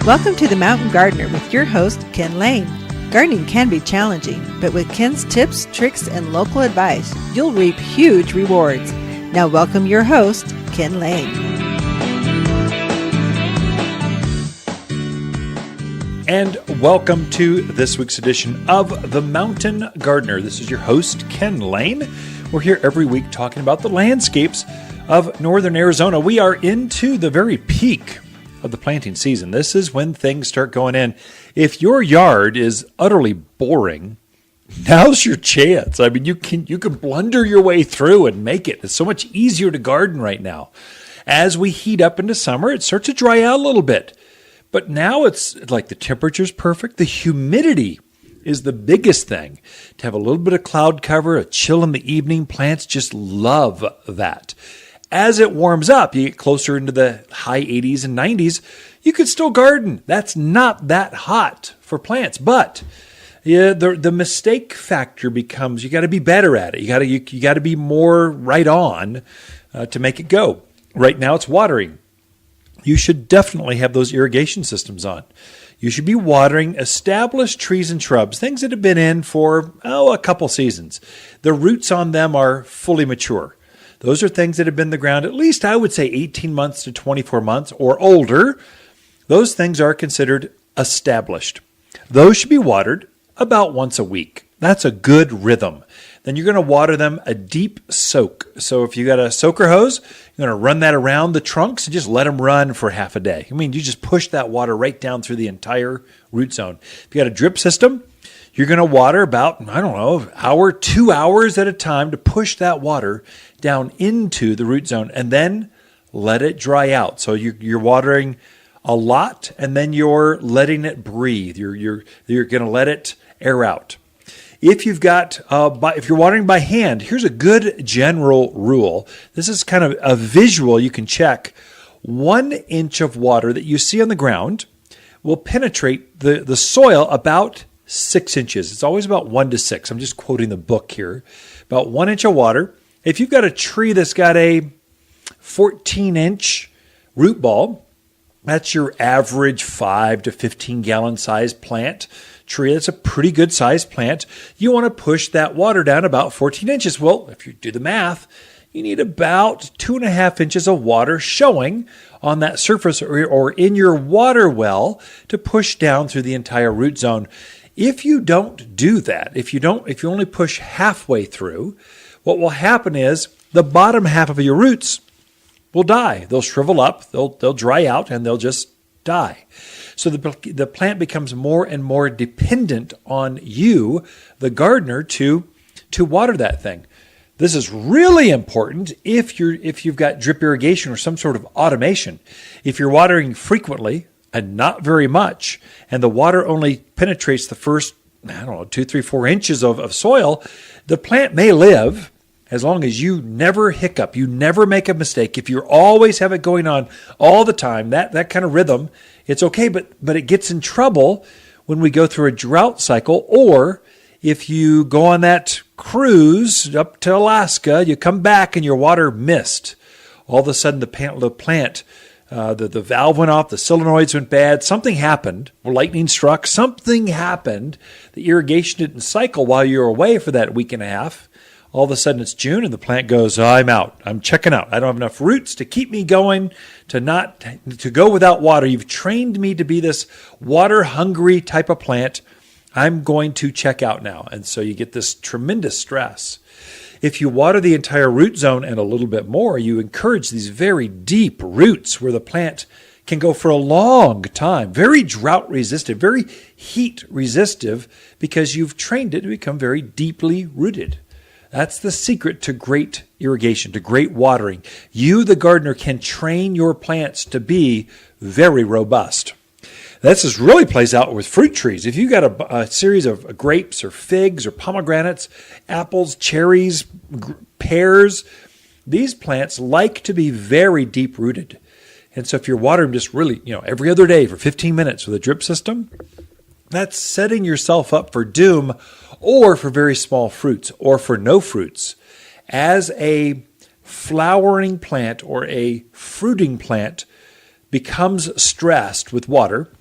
Welcome to The Mountain Gardener with your host, Ken Lane. Gardening can be challenging, but with Ken's tips, tricks, and local advice, you'll reap huge rewards. Now welcome your host, Ken Lane. And welcome to this week's edition of The Mountain Gardener. This is your host, Ken Lane. We're here every week talking about the landscapes of northern Arizona. We are into the very peak of the planting season. This is when things start going in. If your yard is utterly boring, now's your chance. I mean, you can blunder your way through and make it. It's so much easier to garden right now. As we heat up into summer, it starts to dry out a little bit. But now it's like the temperature's perfect. The humidity is the biggest thing. To have a little bit of cloud cover, a chill in the evening, plants just love that. As it warms up, you get closer into the high 80s and 90s, you could still garden. That's not that hot for plants. But yeah, the mistake factor becomes you got to be better at it. You got to be more right on to make it go. Right now it's watering. You should definitely have those irrigation systems on. You should be watering established trees and shrubs, things that have been in for a couple seasons. The roots on them are fully mature. Those are things that have been in the ground at least, I would say, 18 months to 24 months or older. Those things are considered established. Those should be watered about once a week. That's a good rhythm. Then you're going to water them a deep soak. So if you got a soaker hose, you're going to run that around the trunks and just let them run for half a day. I mean, you just push that water right down through the entire root zone. If you got a drip system, you're going to water about, hour, 2 hours at a time to push that water down into the root zone and then let it dry out. So you're watering a lot and then you're letting it breathe. You're going to let it air out. If you've got, if you're watering by hand, here's a good general rule. This is kind of a visual you can check. 1 inch of water that you see on the ground will penetrate the soil about 6 inches. It's always about 1 to 6. I'm just quoting the book here. About 1 inch of water. If you've got a tree that's got a 14-inch root ball, that's your average 5 to 15 gallon size plant tree. That's a pretty good sized plant. You want to push that water down about 14 inches. Well, if you do the math, you need about 2.5 inches of water showing on that surface or in your water well to push down through the entire root zone. If you don't do that, if you only push halfway through, what will happen is the bottom half of your roots will die. They'll shrivel up, they'll dry out, and they'll just die. So the plant becomes more and more dependent on you, the gardener, to water that thing. This is really important if you've got drip irrigation or some sort of automation. If you're watering frequently and not very much, and the water only penetrates the first, 2, 3, 4 inches of soil, the plant may live as long as you never hiccup, you never make a mistake. If you always have it going on all the time, that kind of rhythm, it's okay, but it gets in trouble when we go through a drought cycle, or if you go on that cruise up to Alaska, you come back and your water missed. All of a sudden the plant, the valve went off, the solenoids went bad, something happened, or lightning struck, something happened. The irrigation didn't cycle while you were away for that week and a half. All of a sudden it's June and the plant goes, I'm out. I'm checking out. I don't have enough roots to keep me going, to go without water. You've trained me to be this water hungry type of plant. I'm going to check out now. And so you get this tremendous stress. If you water the entire root zone and a little bit more, you encourage these very deep roots where the plant can go for a long time, very drought resistant, very heat resistive, because you've trained it to become very deeply rooted. That's the secret to great irrigation, to great watering. You, the gardener, can train your plants to be very robust. This really plays out with fruit trees. If you've got a series of grapes or figs or pomegranates, apples, cherries, pears, these plants like to be very deep-rooted. And so if you're watering just really, every other day for 15 minutes with a drip system, that's setting yourself up for doom, or for very small fruits, or for no fruits. As a flowering plant or a fruiting plant becomes stressed with water,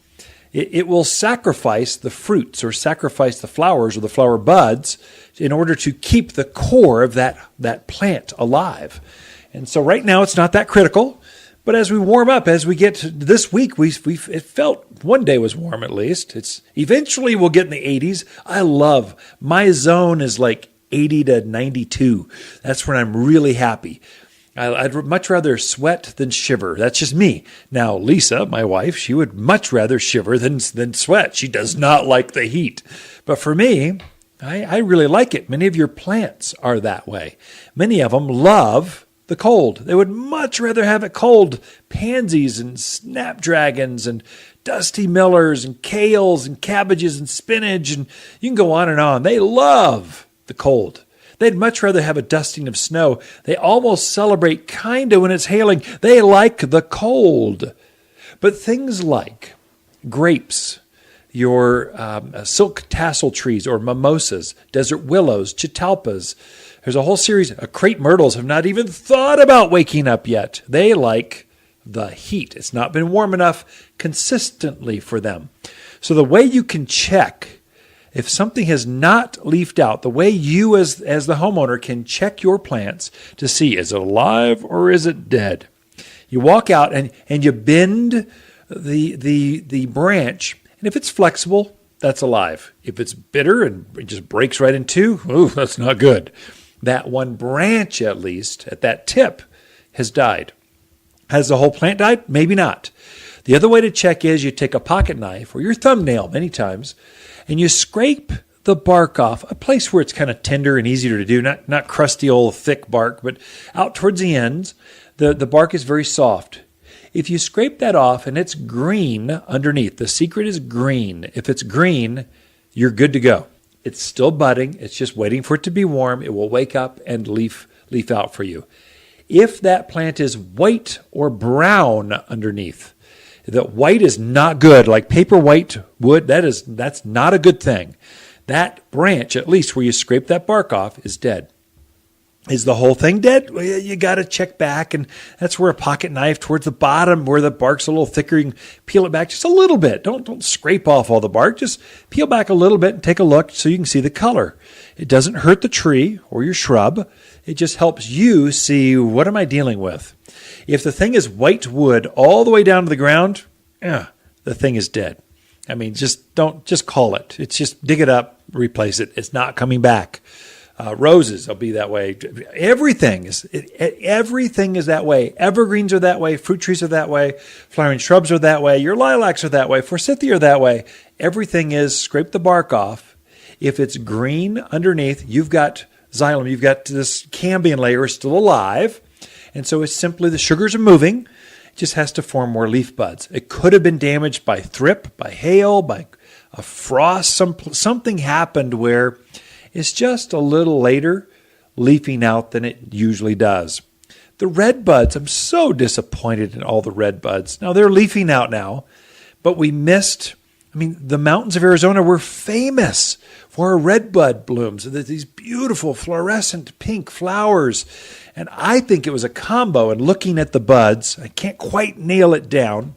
It will sacrifice the fruits or sacrifice the flowers or the flower buds in order to keep the core of that plant alive. And so right now it's not that critical, but as we warm up, as we get to this week, it felt one day was warm at least. It's eventually we'll get in the 80s. I love my zone is like 80 to 92. That's when I'm really happy. I'd much rather sweat than shiver. That's just me. Now, Lisa, my wife, she would much rather shiver than sweat. She does not like the heat. But for me, I really like it. Many of your plants are that way. Many of them love the cold. They would much rather have it cold. Pansies and snapdragons and dusty millers and kales and cabbages and spinach, and you can go on and on. They love the cold. They'd much rather have a dusting of snow. They almost celebrate kind of when it's hailing. They like the cold. But things like grapes, your silk tassel trees or mimosas, desert willows, catalpas, there's a whole series of crepe myrtles have not even thought about waking up yet. They like the heat. It's not been warm enough consistently for them. So the way you can check if something has not leafed out, the way you as the homeowner can check your plants to see, is it alive or is it dead? You walk out and you bend the branch, and if it's flexible, that's alive. If it's bitter and it just breaks right in two, ooh, that's not good. That one branch, at least, at that tip, has died. Has the whole plant died? Maybe not. The other way to check is you take a pocket knife or your thumbnail many times, and you scrape the bark off, a place where it's kind of tender and easier to do, not crusty old thick bark, but out towards the ends, the bark is very soft. If you scrape that off and it's green underneath, the secret is green. If it's green, you're good to go. It's still budding. It's just waiting for it to be warm. It will wake up and leaf out for you. If that plant is white or brown underneath, the white is not good, like paper white wood. That's not a good thing. That branch, at least where you scrape that bark off, is dead. Is the whole thing dead? Well, you got to check back, and that's where a pocket knife towards the bottom, where the bark's a little thicker, you can peel it back just a little bit. Don't scrape off all the bark. Just peel back a little bit and take a look so you can see the color. It doesn't hurt the tree or your shrub. It just helps you see, what am I dealing with? If the thing is white wood all the way down to the ground, the thing is dead. I mean, just call it. It's just dig it up, replace it. It's not coming back. Roses will be that way. Everything is that way. Evergreens are that way. Fruit trees are that way. Flowering shrubs are that way. Your lilacs are that way. Forsythia are that way. Everything is scrape the bark off. If it's green underneath, you've got xylem. You've got this cambium layer is still alive. And so it's simply the sugars are moving. It just has to form more leaf buds. It could have been damaged by thrip, by hail, by a frost. Something happened where it's just a little later leafing out than it usually does. The red buds, I'm so disappointed in all the red buds. Now, they're leafing out now, but we missed, the mountains of Arizona were famous for our red bud blooms. These beautiful fluorescent pink flowers. And I think it was a combo. And looking at the buds, I can't quite nail it down.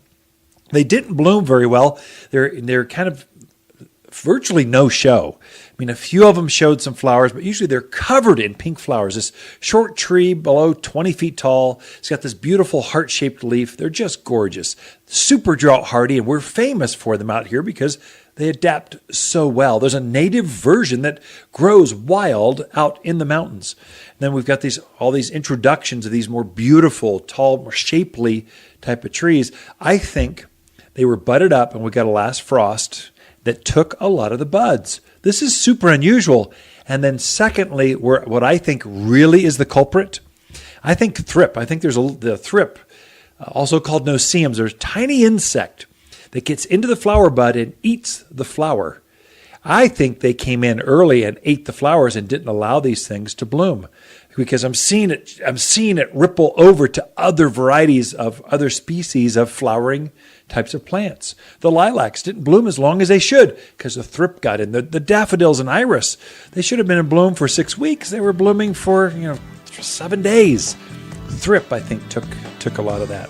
They didn't bloom very well. They're kind of virtually no show. A few of them showed some flowers, but usually they're covered in pink flowers. This short tree below 20 feet tall. It's got this beautiful heart-shaped leaf. They're just gorgeous. Super drought hardy, and we're famous for them out here because they adapt so well. There's a native version that grows wild out in the mountains. And then we've got all these introductions of these more beautiful, tall, more shapely type of trees. I think they were budded up, and we got a last frost that took a lot of the buds. This is super unusual. And then secondly, what I think really is the culprit, I think thrip. I think there's the thrip, also called no-see-ums. There's a tiny insect that gets into the flower bud and eats the flower. I think they came in early and ate the flowers and didn't allow these things to bloom, because I'm seeing it ripple over to other varieties of other species of flowering types of plants. The lilacs didn't bloom as long as they should because the thrip got in. The daffodils and iris, they should have been in bloom for 6 weeks. They were blooming for 7 days. Thrip, I think, took a lot of that.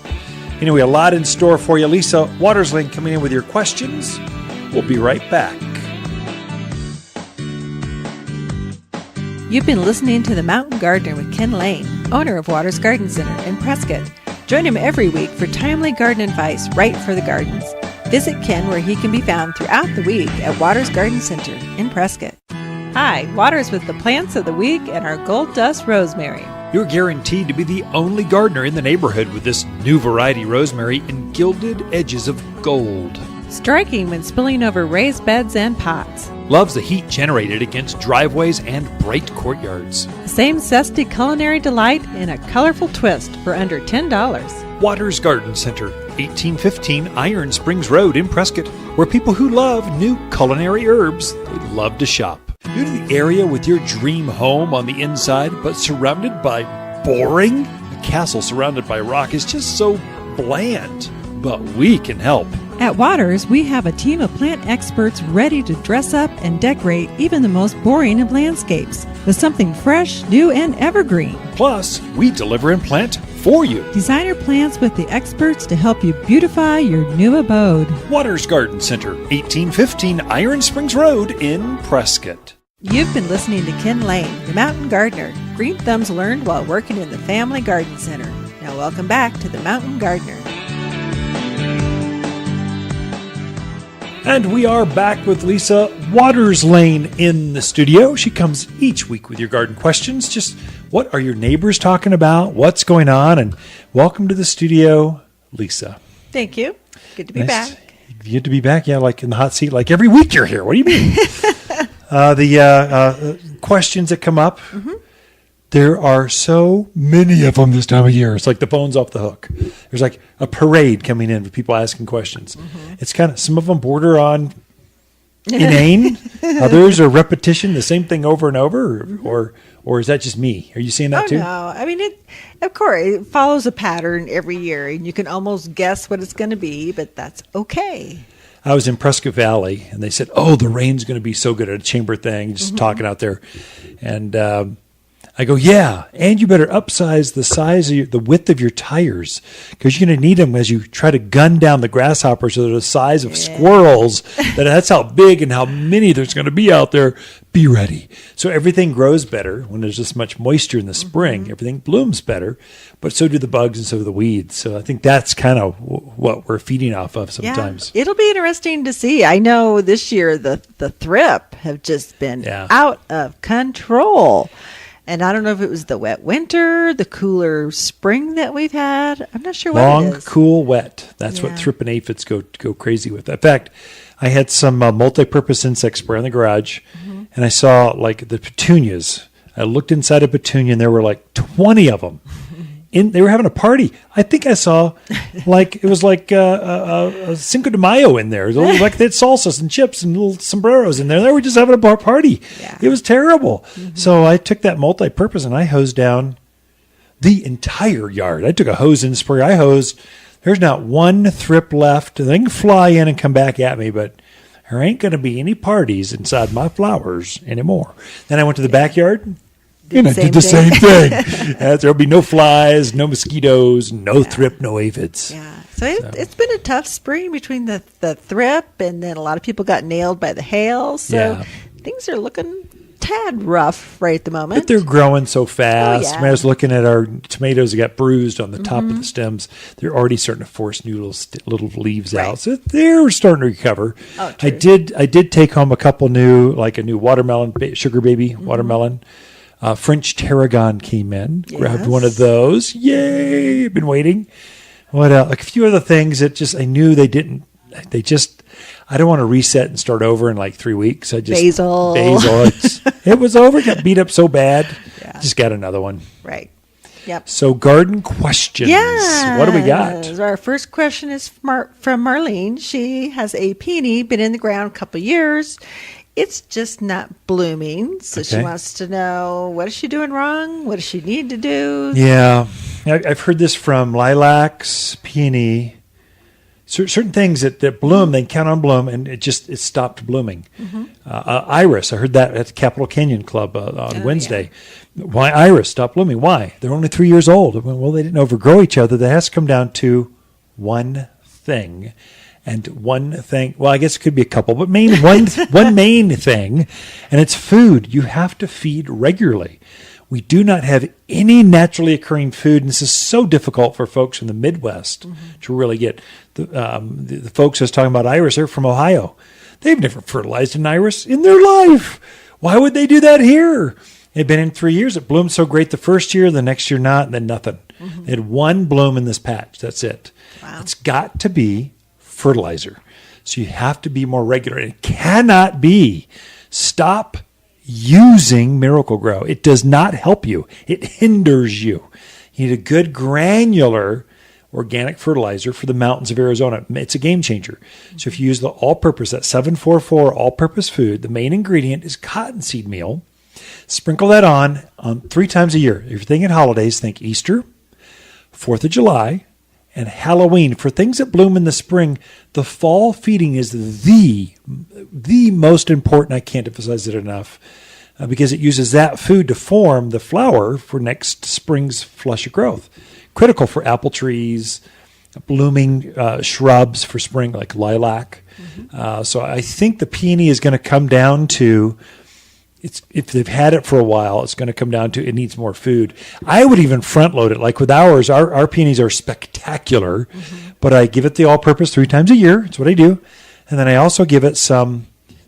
Anyway, a lot in store for you. Lisa Watersling coming in with your questions. We'll be right back. You've been listening to The Mountain Gardener with Ken Lane, owner of Waters Garden Center in Prescott. Join him every week for timely garden advice right for the gardens. Visit Ken where he can be found throughout the week at Waters Garden Center in Prescott. Hi, Waters with the plants of the week and our gold dust rosemary. You're guaranteed to be the only gardener in the neighborhood with this new variety rosemary in gilded edges of gold. Striking when spilling over raised beds and pots. Loves the heat generated against driveways and bright courtyards. The same zesty culinary delight in a colorful twist for under $10. Waters Garden Center, 1815 Iron Springs Road in Prescott, where people who love new culinary herbs, they love to shop. New to the area with your dream home on the inside, but surrounded by boring? A castle surrounded by rock is just so bland, but we can help. At Waters, we have a team of plant experts ready to dress up and decorate even the most boring of landscapes with something fresh, new, and evergreen. Plus, we deliver and plant for you. Designer plants with the experts to help you beautify your new abode. Waters Garden Center, 1815 Iron Springs Road in Prescott. You've been listening to Ken Lane, the Mountain Gardener. Green thumbs learned while working in the Family Garden Center. Now welcome back to the Mountain Gardener. And we are back with Lisa Watersling in the studio. She comes each week with your garden questions. Just what are your neighbors talking about? What's going on? And welcome to the studio, Lisa. Thank you. Good to be back. Good to be back. Yeah, like in the hot seat. Like every week you're here. What do you mean? The questions that come up, there are so many of them this time of year. It's like the phone's off the hook. There's like a parade coming in with people asking questions. It's kind of, some of them border on inane. Others are repetition, the same thing over and over. Or is that just me? Are you seeing that too? No. I mean, of course, it follows a pattern every year, and you can almost guess what it's going to be, but that's okay. I was in Prescott Valley, and they said, "Oh, the rain's going to be so good at a chamber thing." Just talking out there, and I go, "Yeah, and you better upsize the size of the width of your tires because you're going to need them as you try to gun down the grasshoppers that are the size of squirrels. That's how big and how many there's going to be out there. Be ready." So everything grows better when there's this much moisture in the spring. Everything blooms better, but so do the bugs and so do the weeds. So I think that's kind of what we're feeding off of sometimes. Yeah, it'll be interesting to see. I know this year the thrip have just been out of control. And I don't know if it was the wet winter, the cooler spring that we've had. I'm not sure what it is. Long, cool, wet. That's what thrip and aphids go crazy with. In fact, I had some multi-purpose insect spray in the garage, and I saw like the petunias. I looked inside a petunia, and there were like 20 of them. They were having a party. I think I saw it was like a Cinco de Mayo in there. Like they had salsas and chips and little sombreros in there. They were just having a party. Yeah. It was terrible. So I took that multi-purpose and I hosed down the entire yard. I took a hose and spray. I hosed. There's not one thrip left. They can fly in and come back at me, but there ain't going to be any parties inside my flowers anymore. Then I went to the backyard. Did the same thing. There'll be no flies, no mosquitoes, no thrip, no aphids. Yeah. So it's been a tough spring between the thrip, and then a lot of people got nailed by the hail. So things are looking tad rough right at the moment. But they're growing so fast. Oh, yeah. I mean, I was looking at our tomatoes that got bruised on the top of the stems. They're already starting to force new little leaves out. So they're starting to recover. Oh, true. I did take home a new watermelon, sugar baby watermelon. French tarragon came in, grabbed one of those. Yay! I've been waiting. What else? Like a few other things that I knew they didn't. I don't want to reset and start over in like 3 weeks. Basil. It was over. Got beat up so bad. Yeah. Just got another one. Right. Yep. So garden questions. Yeah. What do we got? Our first question is from Marlene. She has a peony, been in the ground a couple years. It's just not blooming, so she wants to know, what is she doing wrong? What does she need to do? Yeah, I've heard this from lilacs, peony, certain things that bloom, they count on bloom, and it stopped blooming. Iris, I heard that at the Capitol Canyon Club on Wednesday. Yeah. Why iris stopped blooming? Why? They're only 3 years old. Well, they didn't overgrow each other. That has to come down to one thing. And one thing, well, I guess it could be a couple, but one main thing, and it's food. You have to feed regularly. We do not have any naturally occurring food, and this is so difficult for folks from the Midwest to really get. The folks I was talking about iris are from Ohio. They've never fertilized an iris in their life. Why would they do that here? It had been in 3 years. It bloomed so great the first year, the next year not, and then nothing. They had one bloom in this patch. That's it. Wow. It's got to be fertilizer. So you have to be more regular. It cannot be. Stop using Miracle-Gro. It does not help you. It hinders you. You need a good granular organic fertilizer for the mountains of Arizona. It's a game changer. So if you use the all-purpose, that 744 all-purpose food, the main ingredient is cottonseed meal. Sprinkle that on 3 times a year. If you're thinking holidays, think Easter, 4th of July, and Halloween. For things that bloom in the spring, the fall feeding is the most important. I can't emphasize it enough because it uses that food to form the flower for next spring's flush of growth. Critical for apple trees, blooming shrubs for spring like lilac. So I think the peony is going to come down to, if they've had it for a while, it's going to come down to it needs more food. I would even front load it. Like with ours, our peonies are spectacular, but I give it the all-purpose 3 times a year. That's what I do. And then I also give it some,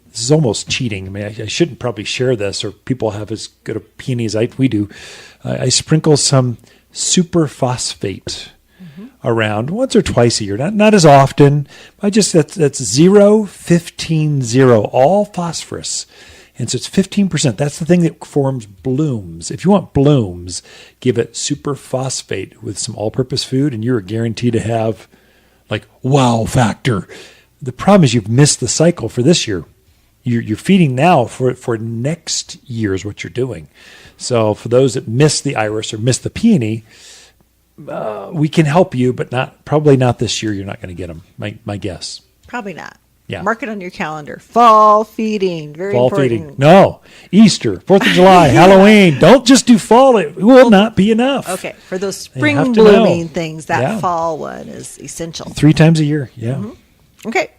this is almost cheating. I mean, I shouldn't probably share this, or people have as good a peony as we do. I sprinkle some super phosphate around once or twice a year, not as often. I just, that's 0-15-0, all phosphorus. And so it's 15%. That's the thing that forms blooms. If you want blooms, give it superphosphate with some all-purpose food, and you're guaranteed to have, like, wow factor. The problem is you've missed the cycle for this year. You're feeding now for next year is what you're doing. So for those that miss the iris or miss the peony, we can help you, but probably not this year. You're not going to get them, my guess. Probably not. Yeah. Mark it on your calendar. Fall feeding. Very fall important. feeding. No. Easter, 4th of July, Halloween. Don't just do fall. It will not be enough. Okay. For those You have spring to blooming know. things, that Yeah. fall one is essential. 3 times a year. Yeah. Okay.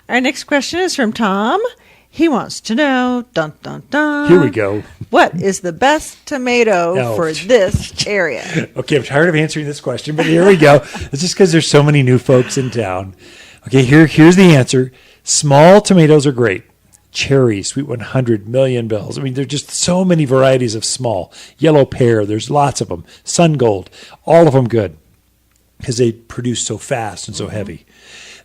Our next question is from Tom. He wants to know, dun, dun, dun. Here we go. What is the best tomato Oh. for this area? Okay, I'm tired of answering this question, but here we go. It's just because there's so many new folks in town. Okay, here's the answer. Small tomatoes are great. Cherry, Sweet 100, Million Bells. I mean, there's just so many varieties of small. Yellow pear, there's lots of them. Sun Gold, all of them good because they produce so fast and so heavy.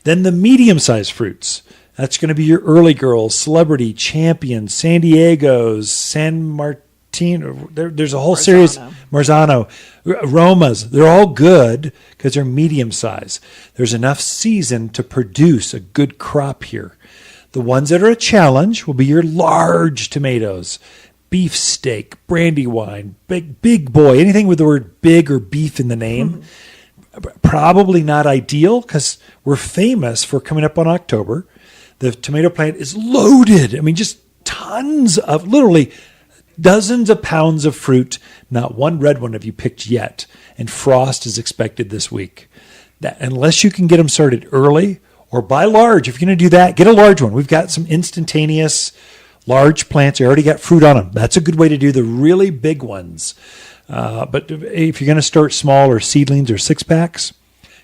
Then the medium-sized fruits. That's going to be your early girls, Celebrity, Champion, San Diego's, San Martino. There's a whole series. Marzano, Aromas. They're all good because they're medium size. There's enough season to produce a good crop here. The ones that are a challenge will be your large tomatoes, beefsteak, brandywine, big boy, anything with the word big or beef in the name. Probably not ideal because we're famous for coming up on October. The tomato plant is loaded. I mean, just tons of, literally dozens of pounds of fruit. Not one red one have you picked yet. And frost is expected this week. That, unless you can get them started early or buy large. If you're going to do that, get a large one. We've got some instantaneous large plants. You already got fruit on them. That's a good way to do the really big ones. But if you're going to start small or seedlings or 6-packs,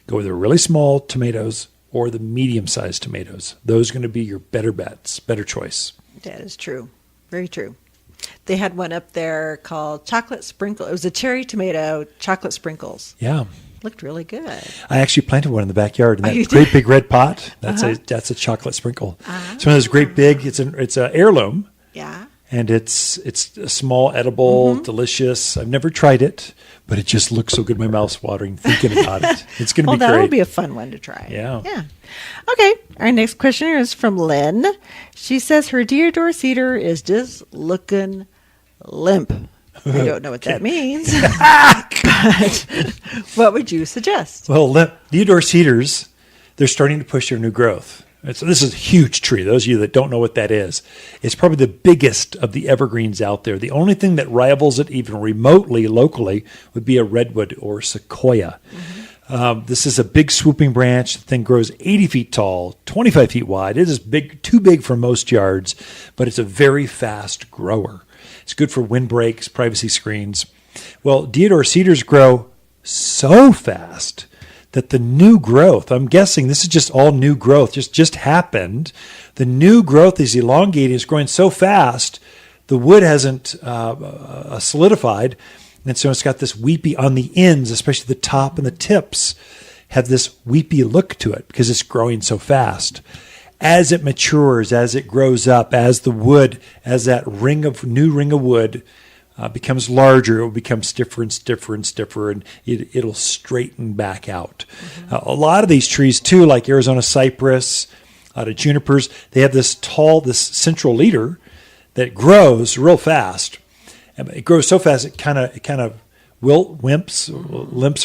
go with the really small tomatoes or the medium-sized tomatoes. Those are going to be your better bets, better choice. That is true. Very true. They had one up there called Chocolate Sprinkle. It was a cherry tomato, chocolate sprinkles. Yeah. Looked really good. I actually planted one in the backyard in Oh, you that great did? big red pot. That's a chocolate sprinkle. It's one of those great big. It's an heirloom, Yeah. and it's a small, edible, delicious. I've never tried it, but it just looks so good. My mouth's watering thinking about it. It's going to be That great. would be a fun one to try. Yeah. Yeah. Okay. Our next question is from Lynn. She says her Deodar cedar is just looking limp. I don't know what that means. But what would you suggest? Well, Deodar cedars, they're starting to push their new growth. So this is a huge tree. Those of you that don't know what that is, it's probably the biggest of the evergreens out there. The only thing that rivals it even remotely locally would be a redwood or sequoia. This is a big swooping branch. The thing grows 80 feet tall, 25 feet wide. It is big, too big for most yards, but it's a very fast grower. It's good for windbreaks, privacy screens. Well, deodar cedars grow so fast that the new growth, I'm guessing this is just all new growth, just happened. The new growth is elongating, it's growing so fast, the wood hasn't solidified, and so it's got this weepy on the ends, especially the top and the tips, have this weepy look to it because it's growing so fast. As it matures, as it grows up, as the wood, as that new ring of wood becomes larger, it will become stiffer and stiffer and stiffer, and it'll straighten back out. A lot of these trees, too, like Arizona cypress, a lot of junipers, they have this central leader that grows real fast. It grows so fast it kind of limps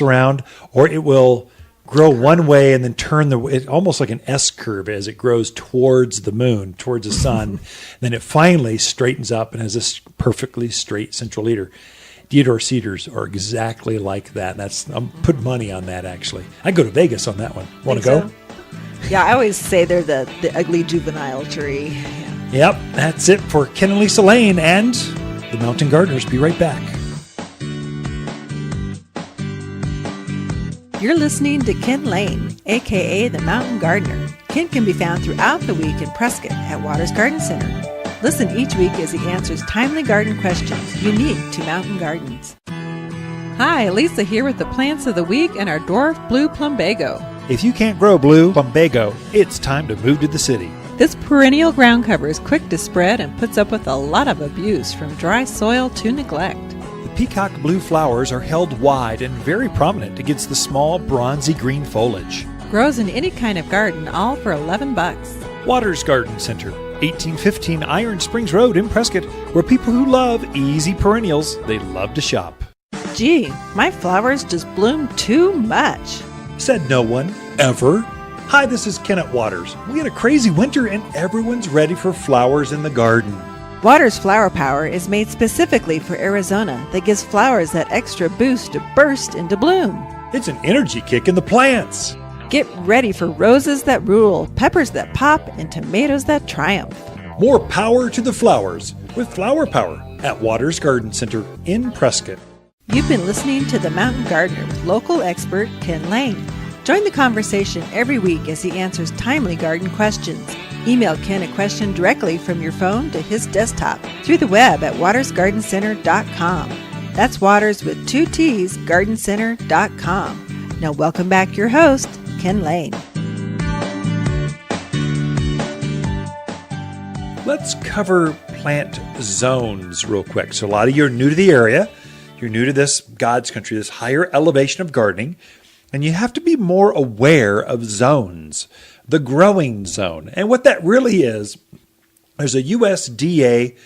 around, or it will grow one way and then turn it almost like an S curve as it grows towards the moon, towards the sun. Then it finally straightens up and has this perfectly straight central leader. Deodar cedars are exactly like that. I'm putting money on that, actually. I'd go to Vegas on that one. Want to go? So? Yeah, I always say they're the ugly juvenile tree. Yeah. Yep, that's it for Ken and Lisa Lane and the Mountain Gardeners. Be right back. You're listening to Ken Lane, a.k.a. the Mountain Gardener. Ken can be found throughout the week in Prescott at Waters Garden Center. Listen each week as he answers timely garden questions unique to mountain gardens. Hi, Lisa here with the plants of the week and our dwarf blue plumbago. If you can't grow blue plumbago, it's time to move to the city. This perennial ground cover is quick to spread and puts up with a lot of abuse from dry soil to neglect. Peacock blue flowers are held wide and very prominent against the small bronzy green foliage. Grows in any kind of garden, all for $11. Waters Garden Center, 1815 Iron Springs Road in Prescott, where people who love easy perennials, they love to shop. Gee, my flowers just bloom too much. Said no one, ever. Hi, this is Ken at Waters. We had a crazy winter and everyone's ready for flowers in the garden. Waters Flower Power is made specifically for Arizona that gives flowers that extra boost to burst into bloom. It's an energy kick in the plants. Get ready for roses that rule, peppers that pop, and tomatoes that triumph. More power to the flowers with Flower Power at Waters Garden Center in Prescott. You've been listening to The Mountain Gardener with local expert Ken Lane. Join the conversation every week as he answers timely garden questions. Email Ken a question directly from your phone to his desktop through the web at watersgardencenter.com. That's Waters with 2 T's, gardencenter.com. Now welcome back your host, Ken Lane. Let's cover plant zones real quick. So a lot of you are new to the area. You're new to this God's country, this higher elevation of gardening, and you have to be more aware of zones. The growing zone. And what that really is, there's a USDA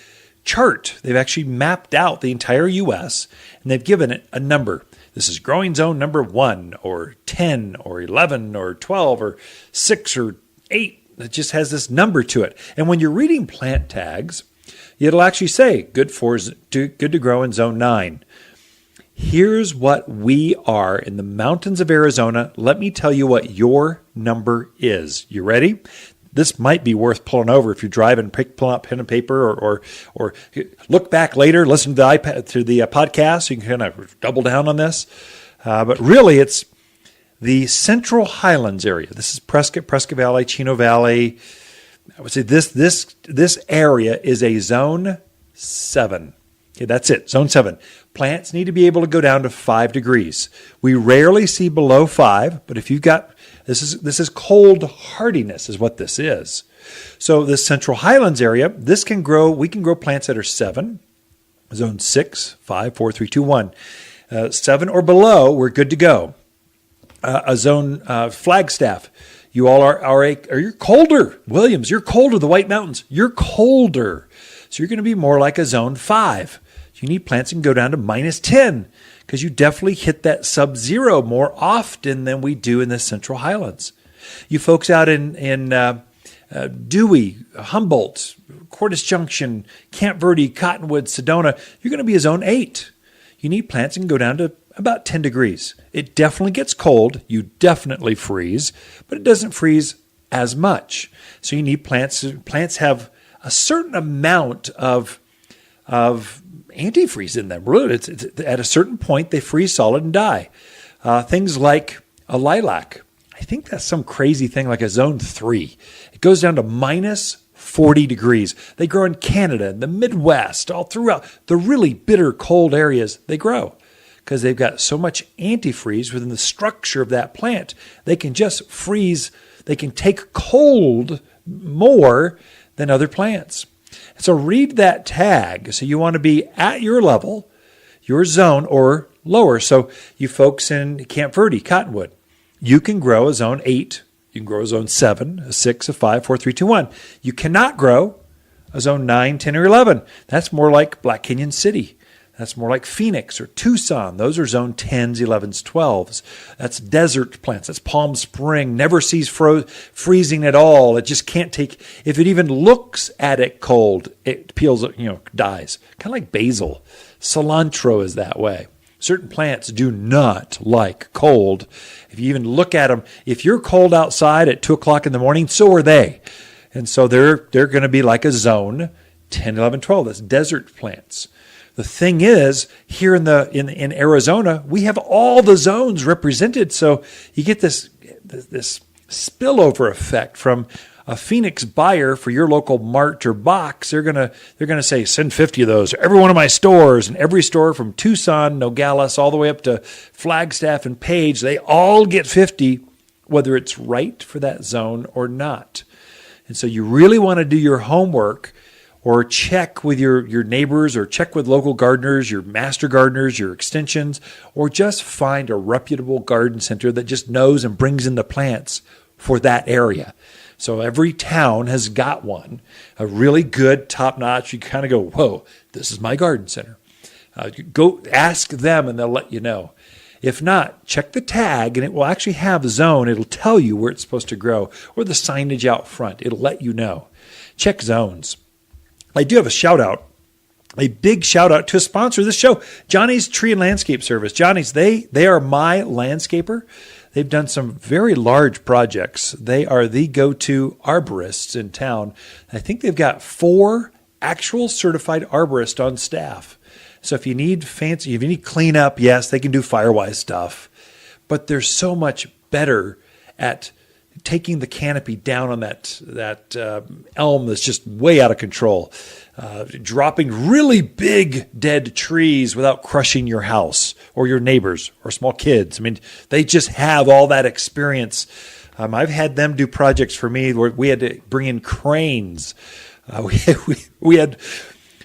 chart. They've actually mapped out the entire U.S. and they've given it a number. This is growing zone number 1 or 10 or 11 or 12 or 6 or 8. It just has this number to it. And when you're reading plant tags, it'll actually say good to grow in zone 9. Here's what we are in the mountains of Arizona. Let me tell you what your number is. You ready? This might be worth pulling over if you're driving, pull out pen and paper, or look back later, listen to the podcast. So you can kind of double down on this. But really, it's the Central Highlands area. This is Prescott Valley, Chino Valley. I would say this area is a zone 7. Okay, that's it, zone 7. Plants need to be able to go down to 5 degrees. We rarely see below 5, but if you've got, this is cold hardiness is what this is. So this Central Highlands area, we can grow plants that are 7, zone 6, 5, 4, 3, 2, 1. 7 or below, we're good to go. A zone Flagstaff, you all you're colder. Williams, you're colder. The White Mountains, you're colder. So you're going to be more like a zone 5. You need plants that can go down to minus 10 because you definitely hit that sub-zero more often than we do in the Central Highlands. You folks out in Dewey, Humboldt, Cordes Junction, Camp Verde, Cottonwood, Sedona, you're going to be a zone 8. You need plants that can go down to about 10 degrees. It definitely gets cold. You definitely freeze, but it doesn't freeze as much. So you need plants. Plants have a certain amount of antifreeze in them. Really, it's at a certain point, they freeze solid and die. Things like a lilac. I think that's some crazy thing like a zone 3. It goes down to minus 40 degrees. They grow in Canada, in the Midwest, all throughout the really bitter cold areas they grow because they've got so much antifreeze within the structure of that plant. They can just freeze. They can take cold more than other plants. So read that tag. So you want to be at your level, your zone, or lower. So you folks in Camp Verde, Cottonwood, you can grow a zone 8. You can grow a zone 7, a 6, a 5, 4, 3, 2, 1. You cannot grow a zone 9, 10, or 11. That's more like Black Canyon City. That's more like Phoenix or Tucson. Those are zone 10s, 11s, 12s. That's desert plants. That's Palm Spring. Never sees freezing at all. It just can't take, if it even looks at it cold, it peels, dies. Kind of like basil. Cilantro is that way. Certain plants do not like cold. If you even look at them, if you're cold outside at 2 o'clock in the morning, so are they. And so they're going to be like a zone 10, 11, 12. That's desert plants. The thing is, here in Arizona, we have all the zones represented. So you get this spillover effect from a Phoenix buyer for your local mart or box. They're gonna say, send 50 of those to every one of my stores, and every store from Tucson, Nogales, all the way up to Flagstaff and Page, they all get 50, whether it's right for that zone or not. And so you really want to do your homework, or check with your neighbors, or check with local gardeners, your master gardeners, your extensions, or just find a reputable garden center that just knows and brings in the plants for that area. So every town has got one, a really good, top-notch. You kind of go, whoa, this is my garden center. Go ask them and they'll let you know. If not, check the tag and it will actually have a zone. It'll tell you where it's supposed to grow, or the signage out front. It'll let you know. Check zones. I do have a big shout out to a sponsor of this show, Johnny's Tree and Landscape Service. Johnny's, they are my landscaper. They've done some very large projects. They are the go-to arborists in town. I think they've got 4 actual certified arborists on staff. So if you need cleanup, yes, they can do Firewise stuff. But they're so much better at taking the canopy down on that elm that's just way out of control, dropping really big dead trees without crushing your house or your neighbors or small kids. I mean, they just have all that experience. I've had them do projects for me where we had to bring in cranes. We had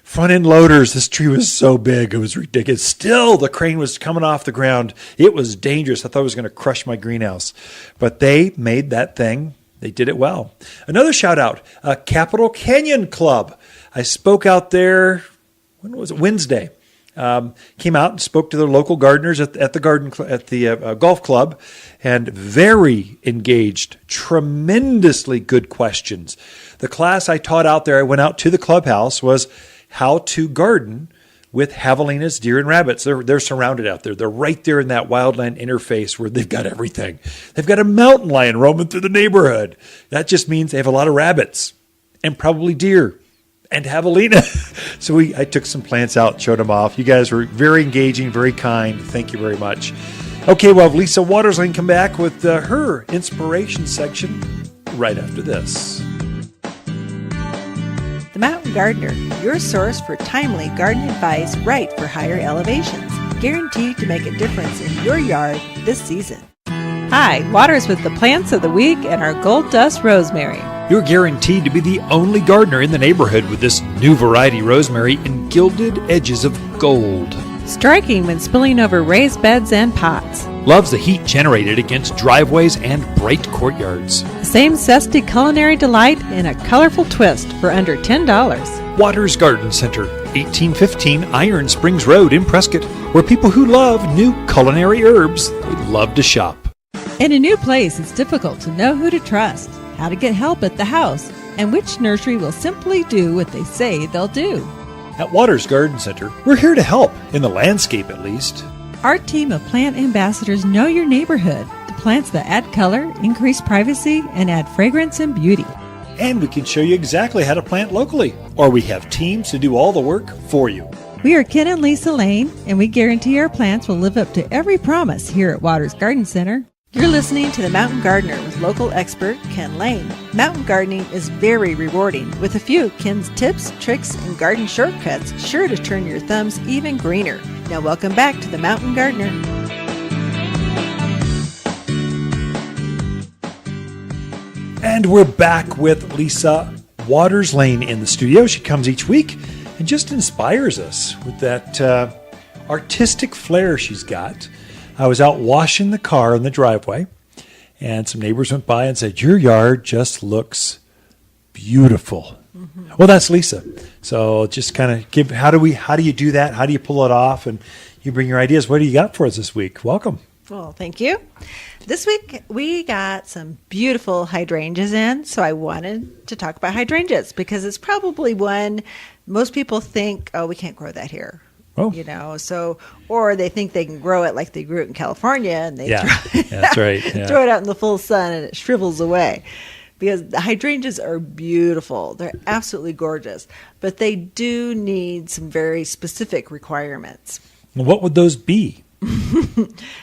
front-end loaders. This tree was so big, it was ridiculous. Still, the crane was coming off the ground. It was dangerous. I thought it was going to crush my greenhouse. But they made that thing. They did it well. Another shout-out, Capitol Canyon Club. I spoke out there, when was it? Wednesday. Came out and spoke to the local gardeners at the golf club, and very engaged, tremendously good questions. The class I taught out there, I went out to the clubhouse, was how to garden with javelinas, deer, and rabbits. They're surrounded out there. They're right there in that wildland interface where they've got everything. They've got a mountain lion roaming through the neighborhood. That just means they have a lot of rabbits and probably deer and javelina. So I took some plants out, showed them off. You guys were very engaging, very kind. Thank you very much. Okay, we'll have Lisa Watersling come back with her inspiration section right after this. The Mountain Gardener, your source for timely garden advice right for higher elevations. Guaranteed to make a difference in your yard this season. Hi, Waters with the plants of the week and our gold dust rosemary. You're guaranteed to be the only gardener in the neighborhood with this new variety rosemary in gilded edges of gold. Striking when spilling over raised beds and pots. Loves the heat generated against driveways and bright courtyards. Same zesty culinary delight in a colorful twist for under $10. Waters Garden Center, 1815 Iron Springs Road in Prescott, where people who love new culinary herbs, they love to shop. In a new place, it's difficult to know who to trust, how to get help at the house, and which nursery will simply do what they say they'll do. At Waters Garden Center, we're here to help, in the landscape at least. Our team of plant ambassadors know your neighborhood. The plants that add color, increase privacy, and add fragrance and beauty. And we can show you exactly how to plant locally, or we have teams to do all the work for you. We are Ken and Lisa Lane, and we guarantee our plants will live up to every promise here at Waters Garden Center. You're listening to The Mountain Gardener with local expert Ken Lane. Mountain gardening is very rewarding, with a few Ken's tips, tricks, and garden shortcuts sure to turn your thumbs even greener. Now welcome back to The Mountain Gardener. And we're back with Lisa Waters Lane in the studio. She comes each week and just inspires us with that artistic flair she's got. I was out washing the car in the driveway, and some neighbors went by and said, "Your yard just looks beautiful." Mm-hmm. Well, that's Lisa. So just kind of how do you do that? How do you pull it off? And you bring your ideas. What do you got for us this week? Welcome. Well, thank you. This week we got some beautiful hydrangeas in, so I wanted to talk about hydrangeas because it's probably one most people think, "Oh, we can't grow that here." Oh. So, or they think they can grow it like they grew it in California, and they that's right. Yeah. throw it out in the full sun and it shrivels away. Because the hydrangeas are beautiful. They're absolutely gorgeous, but they do need some very specific requirements. What would those be?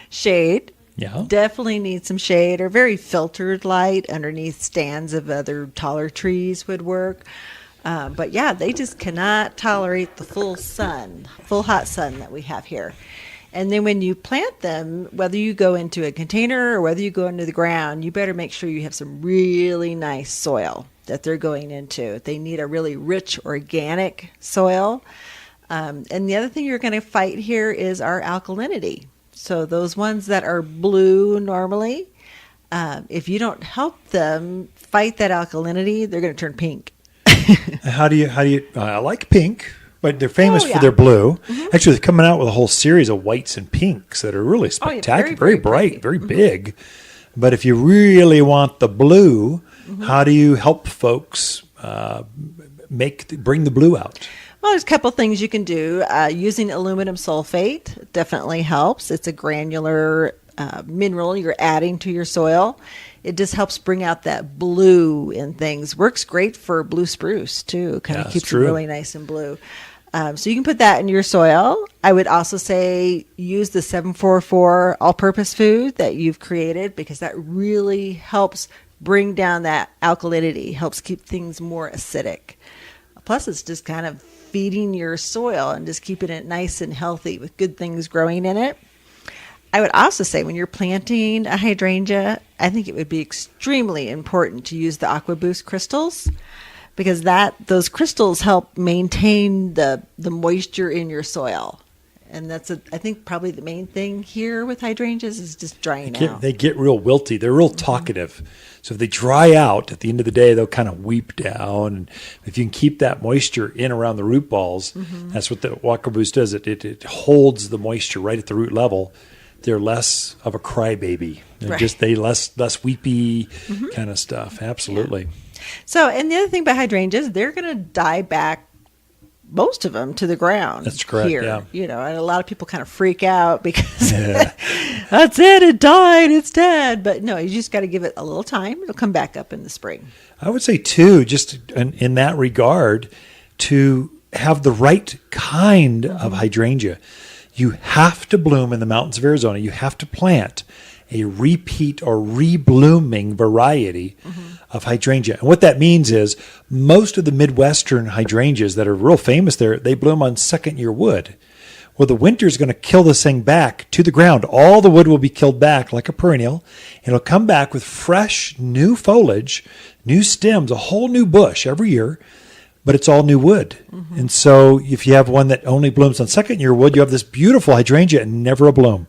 Shade. Yeah. Definitely need some shade, or very filtered light underneath stands of other taller trees would work. But yeah, they just cannot tolerate the full hot sun that we have here. And then when you plant them, whether you go into a container or whether you go into the ground, you better make sure you have some really nice soil that they're going into. They need a really rich organic soil. And the other thing you're going to fight here is our alkalinity. So those ones that are blue normally, if you don't help them fight that alkalinity, they're going to turn pink. How do you? I like pink, but they're famous for their blue. Mm-hmm. Actually, they're coming out with a whole series of whites and pinks that are really spectacular, very bright, very big. But if you really want the blue, how do you help folks bring the blue out? Well, there's a couple things you can do. Using aluminum sulfate definitely helps. It's a granular mineral you're adding to your soil. It just helps bring out that blue in things. Works great for blue spruce, too. Kind of keeps it really nice and blue. So you can put that in your soil. I would also say use the 744 all-purpose food that you've created, because that really helps bring down that alkalinity, helps keep things more acidic. Plus, it's just kind of feeding your soil and just keeping it nice and healthy with good things growing in it. I would also say when you're planting a hydrangea, I think it would be extremely important to use the AquaBoost crystals, because those crystals help maintain the moisture in your soil. And that's, I think, probably the main thing here with hydrangeas is just drying out. They get real wilty. They're real talkative. So if they dry out, at the end of the day, they'll kind of weep down. And if you can keep that moisture in around the root balls, that's what the AquaBoost does. It holds the moisture right at the root level. They're less of a crybaby. They're less weepy kind of stuff. Absolutely. Yeah. So, and the other thing about hydrangeas, they're going to die back, most of them, to the ground. That's correct. Here, yeah. And a lot of people kind of freak out because that's it died, it's dead. But no, you just got to give it a little time. It'll come back up in the spring. I would say too, just in that regard, to have the right kind of hydrangea. You have to bloom in the mountains of Arizona. You have to plant a repeat or reblooming variety of hydrangea. And what that means is most of the Midwestern hydrangeas that are real famous there, they bloom on second-year wood. Well, the winter is going to kill this thing back to the ground. All the wood will be killed back like a perennial. And it'll come back with fresh, new foliage, new stems, a whole new bush every year. But it's all new wood. And so if you have one that only blooms on second-year wood, you have this beautiful hydrangea and never a bloom.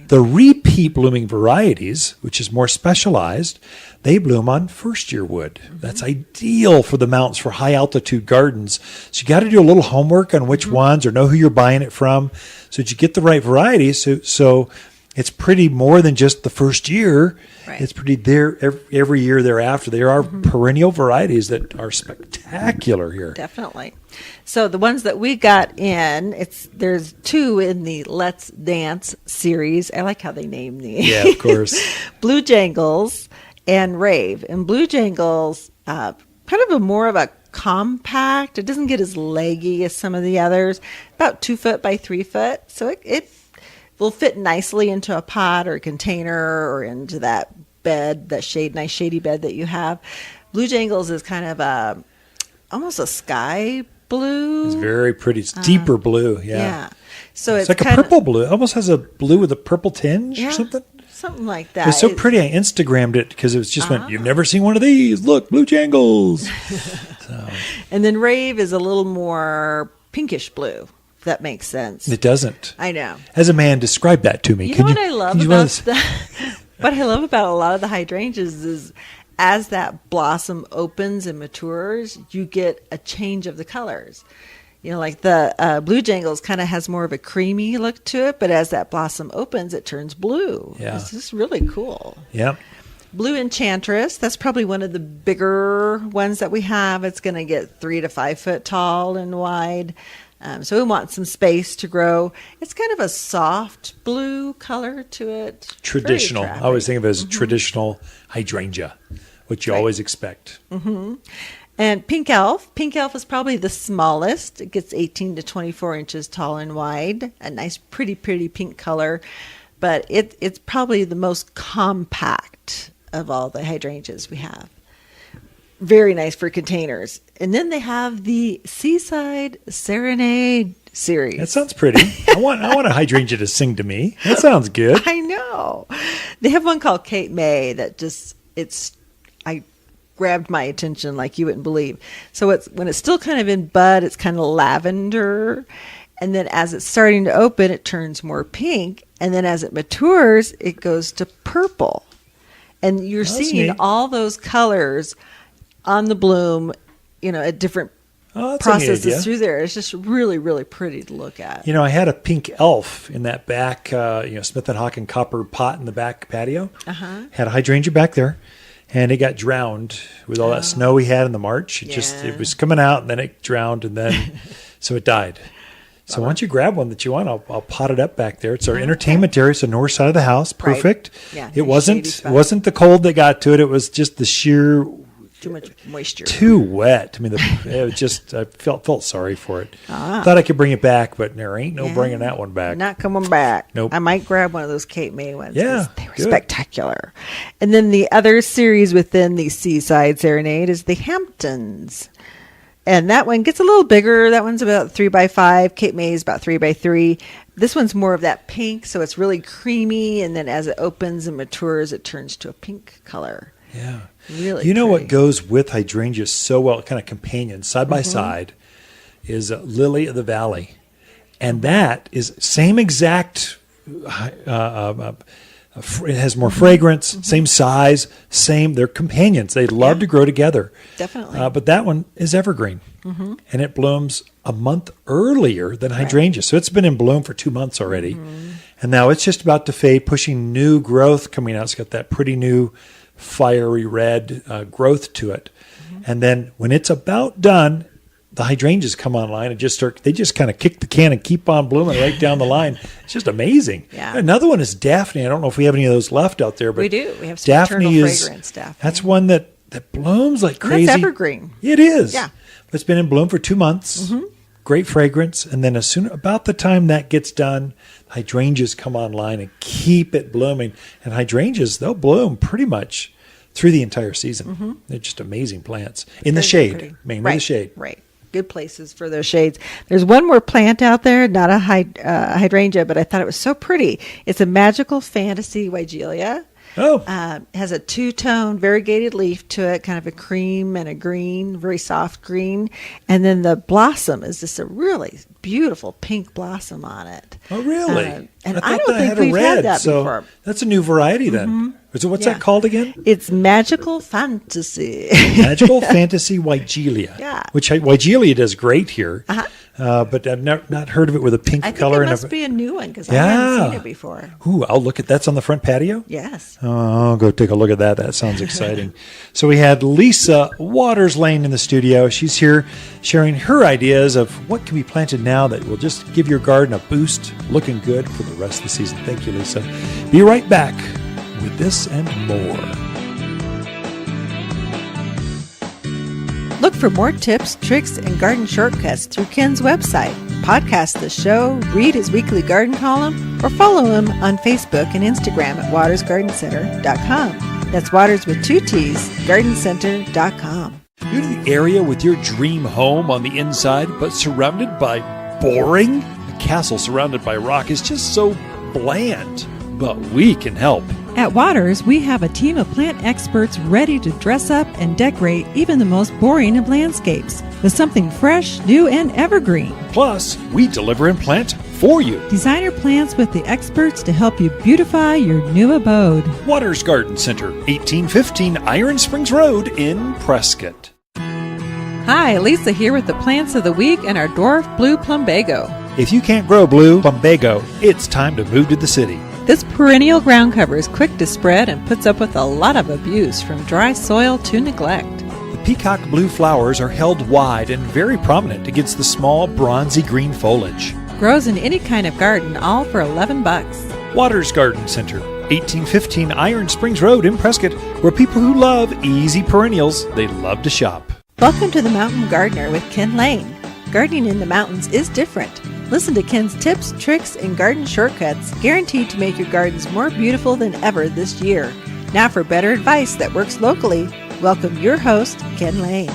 The repeat blooming varieties, which is more specialized, they bloom on first-year wood. That's ideal for the mountains, for high-altitude gardens. So you got to do a little homework on which ones, or know who you're buying it from, so that you get the right varieties. So it's pretty more than just the first year. Right. It's pretty there every year thereafter. There are perennial varieties that are spectacular here. Definitely. So the ones that we got in, there's 2 in the Let's Dance series. I like how they name these. Yeah, of course. Blue Jangles and Rave. And Blue Jangles, kind of more of a compact. It doesn't get as leggy as some of the others. About 2 foot by 3 foot. So it will fit nicely into a pot or a container or into that bed, that nice shady bed that you have. Blue Jangles is kind of almost a sky blue. It's very pretty. It's deeper blue. Yeah. So it's like a purple blue. It almost has a blue with a purple tinge or something. Something like that. It's so pretty. I Instagrammed it because it was just you've never seen one of these. Look, Blue Jangles. And then Rave is a little more pinkish blue. If that makes sense. It doesn't. I know. As a man, describe that to me. You know what I love what I love about a lot of the hydrangeas is as that blossom opens and matures, you get a change of the colors. You know, like the Blue Jangles kind of has more of a creamy look to it, but as that blossom opens, it turns blue. Yeah. It's just really cool. Yep. Blue Enchantress, that's probably one of the bigger ones that we have. It's going to get 3 to 5 foot tall and wide. So we want some space to grow. It's kind of a soft blue color to it. Traditional. I always think of it as traditional hydrangea, which you always expect. Mm-hmm. And Pink Elf. Pink Elf is probably the smallest. It gets 18 to 24 inches tall and wide. A nice, pretty pink color. But it's probably the most compact of all the hydrangeas we have. Very nice for containers. And then they have the Seaside Serenade series. That sounds pretty. I want a hydrangea to sing to me. That sounds good. I know. They have one called Cape May that I grabbed my attention like you wouldn't believe. So when it's still kind of in bud, it's kind of lavender. And then as it's starting to open, it turns more pink. And then as it matures, it goes to purple. And you're seeing neat. all those colors on the bloom, at different processes through there. It's just really, really pretty to look at. I had a pink elf in that back, Smith & Hawken copper pot in the back patio. Had a hydrangea back there, and it got drowned with all that snow we had in the March. It was coming out, and then it drowned, and then so it died. So once you grab one that you want, I'll pot it up back there. It's our entertainment area. It's the north side of the house. Perfect. Right. Yeah, it wasn't the cold that got to it. It was just the sheer too much moisture. Too wet. I mean, it was just I felt sorry for it. Thought I could bring it back, but there ain't no bringing that one back. Not coming back. Nope. I might grab one of those Cape May ones. Yeah, they were spectacular. And then the other series within the Seaside Serenade is the Hamptons. And that one gets a little bigger. That one's about 3 by 5. Cape May is about 3 by 3. This one's more of that pink, so it's really creamy. And then as it opens and matures, it turns to a pink color. Yeah. Really You know pretty. what goes with hydrangeas so well, kind of companion, side by side, is Lily of the Valley. And that is same exact, it has more fragrance, same size, they're companions. They love to grow together. Definitely. But that one is evergreen. And it blooms a month earlier than hydrangea. So it's been in bloom for 2 months already. And now it's just about to fade, pushing new growth coming out. It's got that pretty new fiery red growth to it. And then when it's about done, the hydrangeas come online and they just kind of kick the can and keep on blooming right down the line. It's just amazing. Yeah. Another one is Daphne. I don't know if we have any of those left out there, but we do. We have some eternal fragrance Daphne. That's one that blooms like crazy. That's evergreen. It is. Yeah. It's been in bloom for 2 months. Great fragrance. And then about the time that gets done, hydrangeas come online and keep it blooming. And hydrangeas, they'll bloom pretty much through the entire season. They're just amazing plants. In the shade, mainly the shade. Right. Good places for those shades. There's one more plant out there, not a hydrangea, but I thought it was so pretty. It's a magical fantasy Weigelia. Oh. Has a two-tone variegated leaf to it, kind of a cream and a green, very soft green. And then the blossom is just a really beautiful pink blossom on it. Oh, really? And I I thought don't that think had a we've red, had that so before. that's a new variety then. So what's that called again? It's magical fantasy. Magical Fantasy Weigelia. Yeah. Which Weigelia does great here. but I've not heard of it with a pink I think color. it must be a new one because I haven't seen it before. Ooh, I'll look at that's on the front patio? Yes. Oh, I'll go take a look at that. That sounds exciting. So we had Lisa Waters Lane in the studio. She's here sharing her ideas of what can be planted now that will just give your garden a boost, looking good for the rest of the season. Thank you, Lisa. Be right back with this and more. Look for more tips, tricks, and garden shortcuts through Ken's website. Podcast the show, read his weekly garden column, or follow him on Facebook and Instagram at watersgardencenter.com. That's Waters with 2 T's, gardencenter.com. You're in the area with your dream home on the inside, but surrounded by boring? A castle surrounded by rock is just so bland, but we can help. At Waters, we have a team of plant experts ready to dress up and decorate even the most boring of landscapes with something fresh, new, and evergreen. Plus, we deliver and plant for you. Designer plants with the experts to help you beautify your new abode. Waters Garden Center, 1815 Iron Springs Road in Prescott. Hi, Lisa here with the plants of the week and our dwarf blue plumbago. If you can't grow blue plumbago, it's time to move to the city. This perennial ground cover is quick to spread and puts up with a lot of abuse from dry soil to neglect. The peacock blue flowers are held wide and very prominent against the small bronzy green foliage. Grows in any kind of garden, all for $11. Waters Garden Center, 1815 Iron Springs Road in Prescott, where people who love easy perennials, they love to shop. Welcome to the Mountain Gardener with Ken Lane. Gardening in the mountains is different. Listen to Ken's tips, tricks, and garden shortcuts guaranteed to make your gardens more beautiful than ever this year. Now for better advice that works locally, welcome your host, Ken Lane.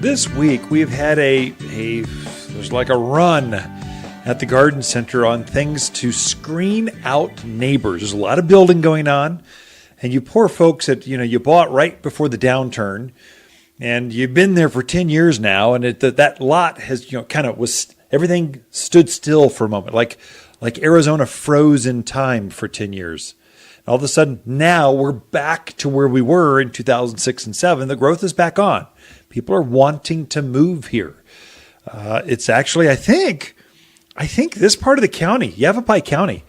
This week we've had there's like a run at the garden center on things to screen out neighbors. There's a lot of building going on, and you poor folks that you bought right before the downturn. And you've been there for 10 years now, and that lot has, everything stood still for a moment, like Arizona froze in time for 10 years. And all of a sudden, now we're back to where we were in 2006 and 2007. The growth is back on. People are wanting to move here. It's actually, I think this part of the county, Yavapai County,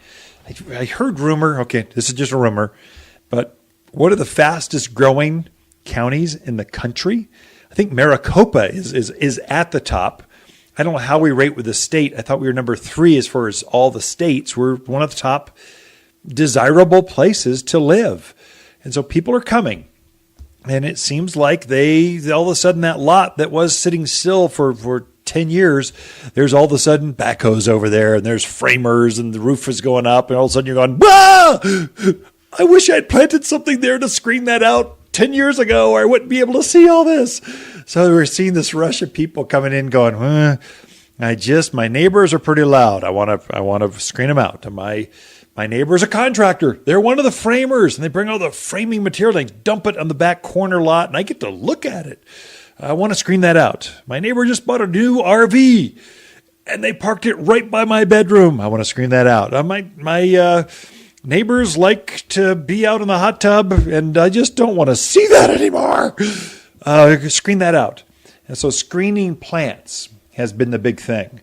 I heard rumor, okay, this is just a rumor, but one of the fastest growing counties in the country. I think Maricopa is at the top. I don't know how we rate with the state. I thought we were number 3 as far as all the states. We're one of the top desirable places to live. And so people are coming. And it seems like all of a sudden that lot that was sitting still for 10 years, there's all of a sudden backhoes over there and there's framers and the roof is going up and all of a sudden you're going, "Wah! I wish I'd planted something there to screen that out 10 years ago, or I wouldn't be able to see all this." So we're seeing this rush of people coming in going, my neighbors are pretty loud. I want to screen them out. My neighbor's a contractor. They're one of the framers, and they bring all the framing material. They dump it on the back corner lot, and I get to look at it. I want to screen that out. My neighbor just bought a new RV, and they parked it right by my bedroom. I want to screen that out. My neighbors like to be out in the hot tub, and I just don't want to see that anymore. Screen that out. And so screening plants has been the big thing.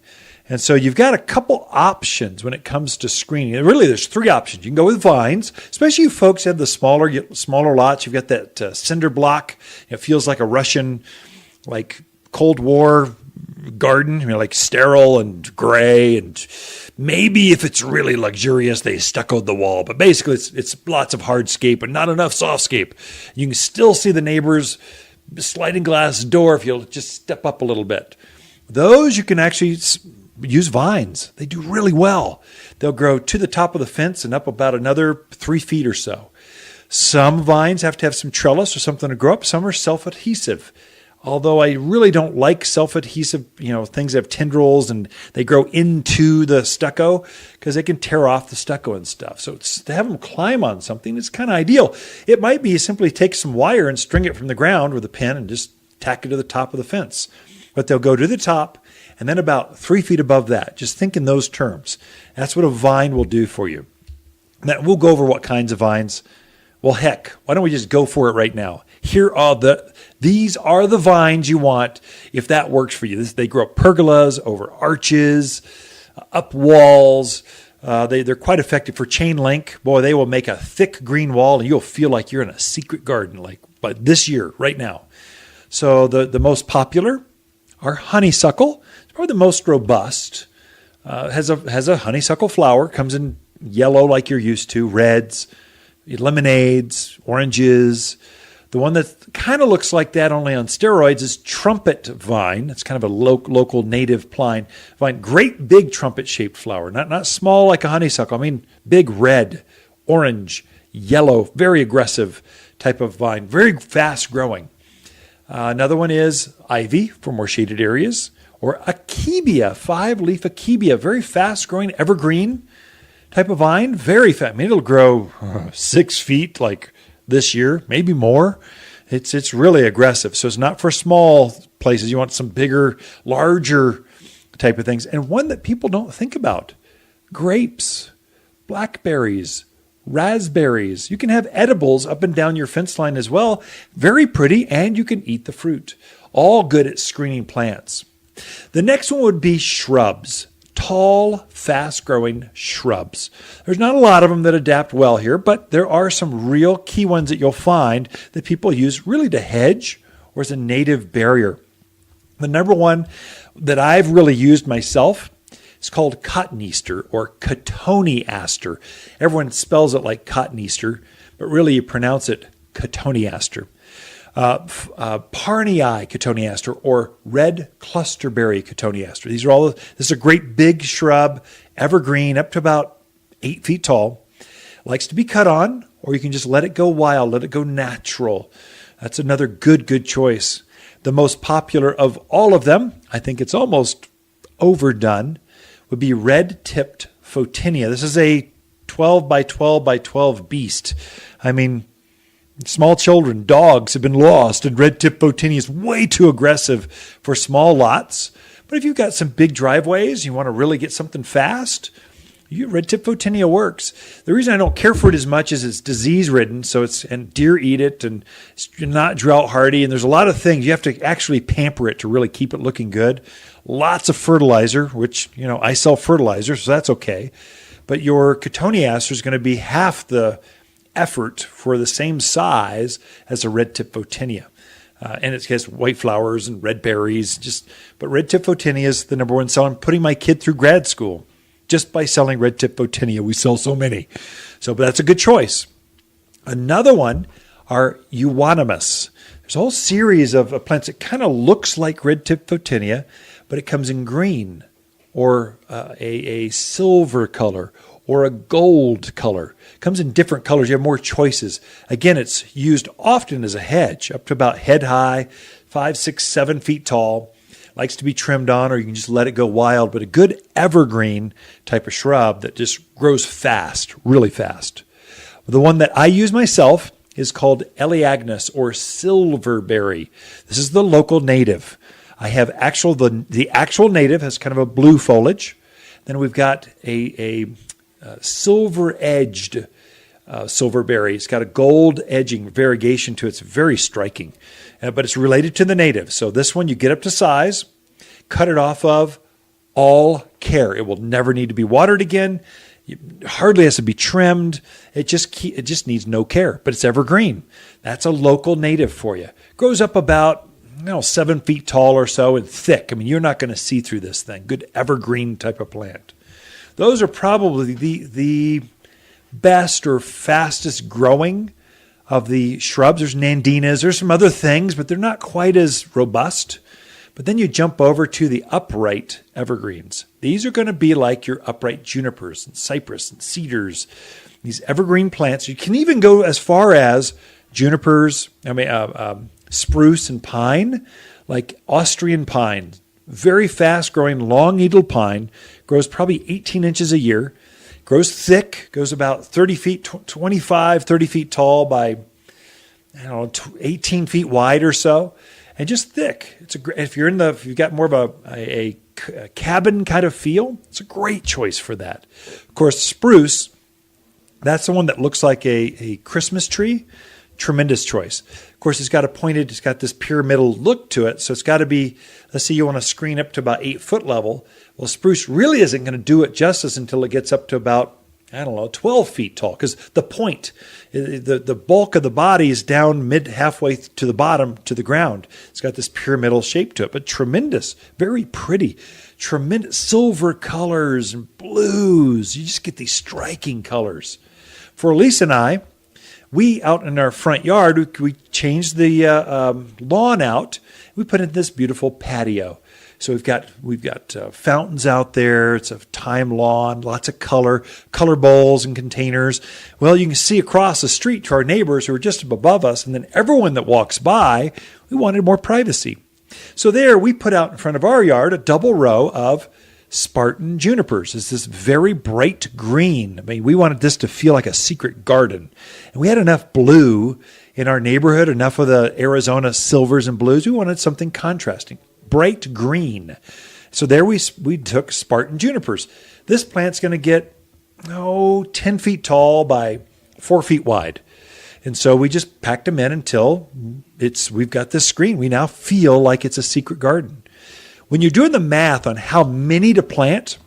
And so you've got a couple options when it comes to screening. And really, there's 3 options. You can go with vines, especially you folks have the smaller lots. You've got that cinder block. It feels like a Russian, Cold War garden, like sterile and gray, and maybe if it's really luxurious, they stuccoed the wall. But basically, it's lots of hardscape and not enough softscape. You can still see the neighbor's sliding glass door if you'll just step up a little bit. Those you can actually use vines. They do really well. They'll grow to the top of the fence and up about another 3 feet or so. Some vines have to have some trellis or something to grow up. Some are self-adhesive. Although I really don't like self-adhesive, things that have tendrils and they grow into the stucco because they can tear off the stucco and stuff. So to have them climb on something, it's kind of ideal. It might be simply take some wire and string it from the ground with a pin and just tack it to the top of the fence. But they'll go to the top and then about 3 feet above that. Just think in those terms. That's what a vine will do for you. Now, we'll go over what kinds of vines Well, heck, why don't we just go for it right now? These are the vines you want if that works for you. They grow up pergolas, over arches, up walls. They're quite effective for chain link. Boy, they will make a thick green wall and you'll feel like you're in a secret garden, but this year, right now. So the most popular are honeysuckle. It's probably the most robust. Has a honeysuckle flower, comes in yellow like you're used to, reds, lemonades, oranges. The one that kind of looks like that only on steroids is trumpet vine. It's kind of a local native vine. Great big trumpet-shaped flower, not small like a honeysuckle. I mean big red, orange, yellow, very aggressive type of vine, very fast growing. Another one is ivy for more shaded areas, or akebia, 5-leaf akebia, very fast growing evergreen type of vine, very fast. I mean, it'll grow 6 feet like this year, maybe more. It's really aggressive. So it's not for small places. You want some bigger, larger type of things. And one that people don't think about, grapes, blackberries, raspberries. You can have edibles up and down your fence line as well. Very pretty, and you can eat the fruit. All good at screening plants. The next one would be shrubs. Tall, fast-growing shrubs. There's not a lot of them that adapt well here, but there are some real key ones that you'll find that people use really to hedge or as a native barrier. The number one that I've really used myself is called cotoneaster or cotoneaster. Everyone spells it like cottoneaster, but really you pronounce it cotoneaster. Parnii cotoneaster or red clusterberry cotoneaster. This is a great big shrub, evergreen, up to about 8 feet tall. Likes to be cut on, or you can just let it go wild, let it go natural. That's another good choice. The most popular of all of them, I think it's almost overdone, would be red-tipped photinia. This is a 12 by 12 by 12 beast. I mean, small children, dogs have been lost, and red-tipped photinia is way too aggressive for small lots. But if you've got some big driveways, you want to really get something fast, red-tipped photinia works. The reason I don't care for it as much is it's disease-ridden, and deer eat it, and it's not drought-hardy, and there's a lot of things. You have to actually pamper it to really keep it looking good. Lots of fertilizer, which, I sell fertilizer, so that's okay. But your cotoneaster is going to be half the effort for the same size as a red-tip photinia. And it has white flowers and red berries. But red-tip photinia is the number one seller. I'm putting my kid through grad school just by selling red-tip photinia. We sell so many. But that's a good choice. Another one are euonymus. There's a whole series of plants that kind of looks like red-tip photinia, but it comes in green or a silver color or a gold color. It comes in different colors. You have more choices. Again, it's used often as a hedge, up to about head high, 5, 6, 7 feet tall. Likes to be trimmed on, or you can just let it go wild. But a good evergreen type of shrub that just grows fast, really fast. The one that I use myself is called Elaeagnus or silverberry. This is the local native. I have the actual native has kind of a blue foliage. Then we've got a silver-edged silverberry. It's got a gold edging variegation to it. It's very striking, but it's related to the native. So this one, you get up to size, cut it off of, all care. It will never need to be watered again. It hardly has to be trimmed. It just needs no care, but it's evergreen. That's a local native for you. Grows up about 7 feet tall or so and thick. I mean, you're not going to see through this thing. Good evergreen type of plant. Those are probably the best or fastest growing of the shrubs. There's nandinas, there's some other things, but they're not quite as robust. But then you jump over to the upright evergreens. These are going to be like your upright junipers and cypress and cedars, these evergreen plants. You can even go as far as junipers, spruce and pine, like Austrian pine. Very fast-growing, long-needled pine, grows probably 18 inches a year, grows thick, goes about 30 feet, 25, 30 feet tall by, 18 feet wide or so, and just thick. If you've got more of a cabin kind of feel, it's a great choice for that. Of course, spruce That's the one that looks like a Christmas tree. Tremendous choice. Of course, it's got this pyramidal look to it. So it's got to be, let's say you want to screen up to about 8 foot level. Well, spruce really isn't going to do it justice until it gets up to about, 12 feet tall. Because the point, the bulk of the body is down halfway to the bottom to the ground. It's got this pyramidal shape to it, but tremendous, very pretty, tremendous silver colors and blues. You just get these striking colors. For Elise and I, we out in our front yard, we changed the lawn out. We put in this beautiful patio. So we've got fountains out there. It's a thyme lawn, lots of color bowls and containers. Well, you can see across the street to our neighbors who are just above us, and then everyone that walks by. We wanted more privacy. So there we put out in front of our yard a double row of Spartan junipers. It's this very bright green. I mean, we wanted this to feel like a secret garden. And we had enough blue in our neighborhood, enough of the Arizona silvers and blues. We wanted something contrasting, bright green. So there we took Spartan junipers. This plant's going to get, 10 feet tall by 4 feet wide. And so we just packed them in until we've got this screen. We now feel like it's a secret garden. When you're doing the math on how many to plant,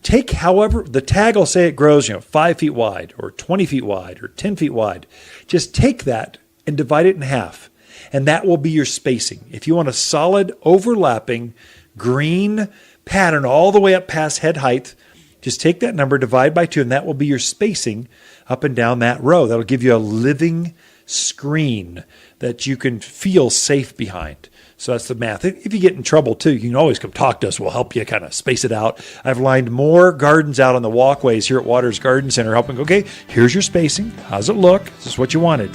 take however, the tag will say it grows, 5 feet wide or 20 feet wide or 10 feet wide. Just take that and divide it in half. And that will be your spacing. If you want a solid overlapping green pattern all the way up past head height, just take that number, divide by 2, and that will be your spacing up and down that row. That'll give you a living screen that you can feel safe behind. So that's the math. If you get in trouble too, you can always come talk to us. We'll help you kind of space it out. I've lined more gardens out on the walkways here at Waters Garden Center, helping, okay, here's your spacing. How's it look? Is this what you wanted?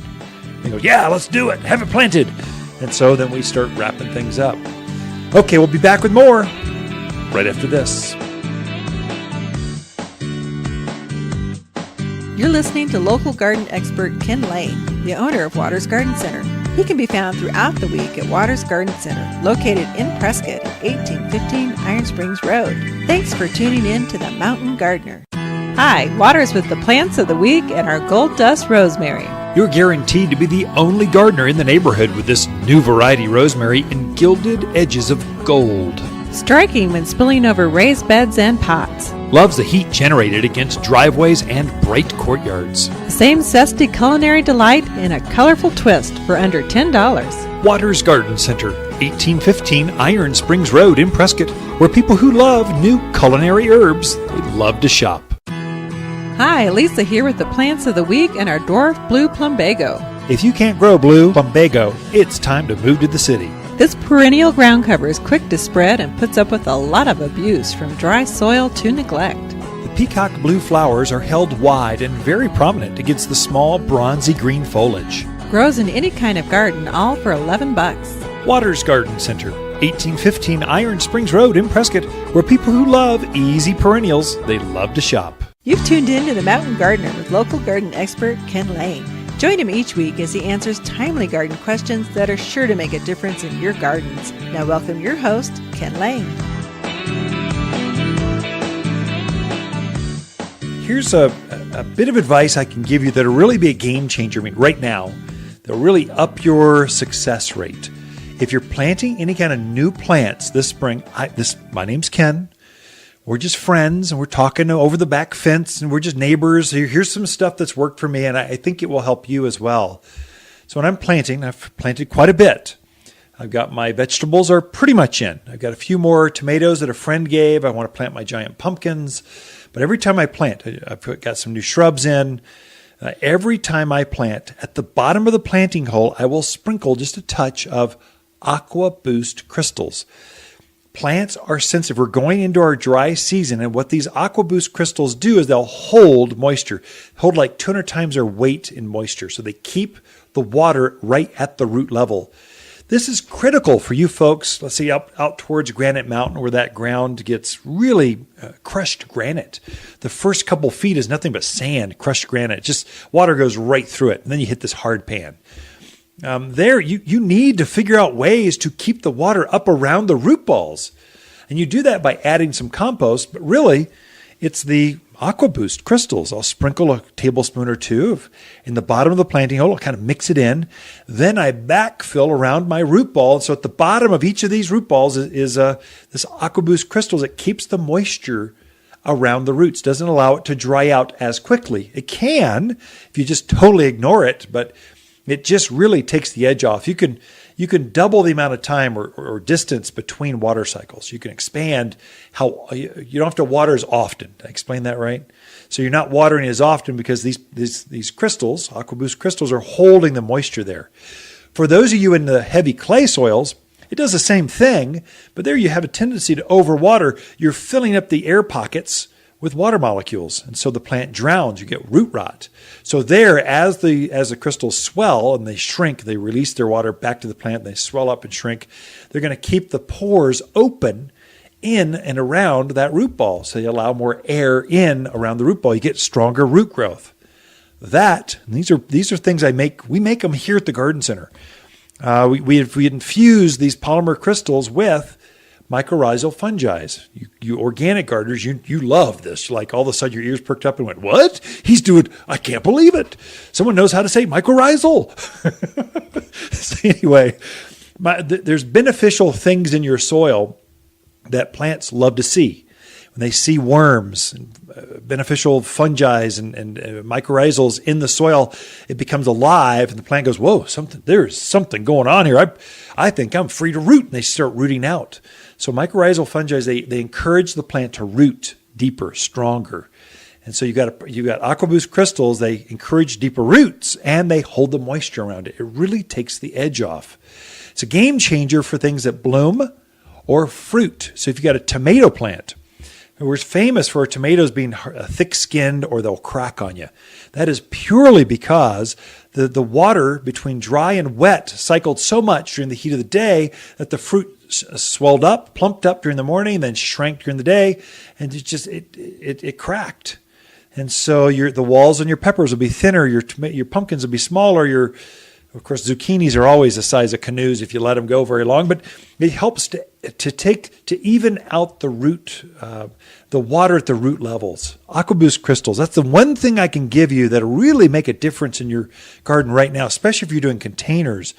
They go, yeah, let's do it. Have it planted. And so then we start wrapping things up. Okay, we'll be back with more right after this. You're listening to local garden expert Ken Lane, the owner of Waters Garden Center. He can be found throughout the week at Waters Garden Center, located in Prescott, 1815 Iron Springs Road. Thanks for tuning in to The Mountain Gardener. Hi, Waters with the plants of the week and our gold dust rosemary. You're guaranteed to be the only gardener in the neighborhood with this new variety rosemary in gilded edges of gold. Striking when spilling over raised beds and pots. Loves the heat generated against driveways and bright courtyards. The same zesty culinary delight in a colorful twist for under $10. Waters Garden Center, 1815 Iron Springs Road in Prescott, where people who love new culinary herbs, they love to shop. Hi, Lisa here with the plants of the week and our dwarf blue plumbago. If you can't grow blue plumbago, it's time to move to the city. This perennial ground cover is quick to spread and puts up with a lot of abuse from dry soil to neglect. The peacock blue flowers are held wide and very prominent against the small bronzy green foliage. Grows in any kind of garden, all for $11. Waters Garden Center, 1815 Iron Springs Road in Prescott, where people who love easy perennials, they love to shop. You've tuned in to The Mountain Gardener with local garden expert Ken Lane. Join him each week as he answers timely garden questions that are sure to make a difference in your gardens. Now welcome your host, Ken Lane. Here's a bit of advice I can give you that'll really be a game changer. I mean, right now, they'll really up your success rate. If you're planting any kind of new plants this spring, my name's Ken. We're just friends, and we're talking over the back fence, and we're just neighbors. Here's some stuff that's worked for me, and I think it will help you as well. So when I'm planting, I've planted quite a bit. I've got my vegetables are pretty much in. I've got a few more tomatoes that a friend gave. I want to plant my giant pumpkins. But every time I plant, I've got some new shrubs in. Every time I plant, at the bottom of the planting hole, I will sprinkle just a touch of Aqua Boost crystals. Plants are sensitive. We're going into our dry season, and what these Aqua Boost crystals do is they'll hold moisture, hold like 200 times their weight in moisture, so they keep the water right at the root level. This is critical for you folks, let's say out towards Granite Mountain, where that ground gets really crushed granite. The first couple feet is nothing but sand, crushed granite. Just water goes right through it, and then you hit this hard pan. You need to figure out ways to keep the water up around the root balls. And you do that by adding some compost, but really it's the AquaBoost crystals. I'll sprinkle a tablespoon or two in the bottom of the planting hole. I'll kind of mix it in. Then I backfill around my root ball. So at the bottom of each of these root balls is this AquaBoost crystals. It keeps the moisture around the roots, doesn't allow it to dry out as quickly. It can if you just totally ignore it, but it just really takes the edge off. You can double the amount of time or distance between water cycles. You can expand how you don't have to water as often. Did I explain that right? So you're not watering as often because these crystals, AquaBoost crystals, are holding the moisture there. For those of you in the heavy clay soils, it does the same thing, but there you have a tendency to overwater. You're filling up the air pockets with water molecules, and so the plant drowns. You get root rot. So there, as the crystals swell and they shrink, they release their water back to the plant. They swell up and shrink. They're going to keep the pores open in and around that root ball, so you allow more air in around the root ball. You get stronger root growth. These are things we make them here at the Garden Center. We infuse these polymer crystals with mycorrhizal fungi. You organic gardeners, you love this. Like all of a sudden your ears perked up and went, what? I can't believe it. Someone knows how to say mycorrhizal. So anyway, there's beneficial things in your soil that plants love to see. When they see worms, and beneficial fungi and mycorrhizals in the soil, it becomes alive, and the plant goes, whoa, there's something going on here. I think I'm free to root, and they start rooting out. So mycorrhizal fungi, they encourage the plant to root deeper, stronger. And so you got AquaBoost crystals, they encourage deeper roots, and they hold the moisture around it. It really takes the edge off. It's a game changer for things that bloom or fruit. So if you got a tomato plant, we're famous for our tomatoes being thick-skinned or they'll crack on you. That is purely because the water between dry and wet cycled so much during the heat of the day that the fruit swelled up, plumped up during the morning, and then shrank during the day, and it cracked. And so the walls on your peppers will be thinner, your pumpkins will be smaller, of course, zucchinis are always the size of canoes if you let them go very long, but it helps to even out the root, the water at the root levels. AquaBoost crystals, that's the one thing I can give you that'll really make a difference in your garden right now, especially if you're doing containers,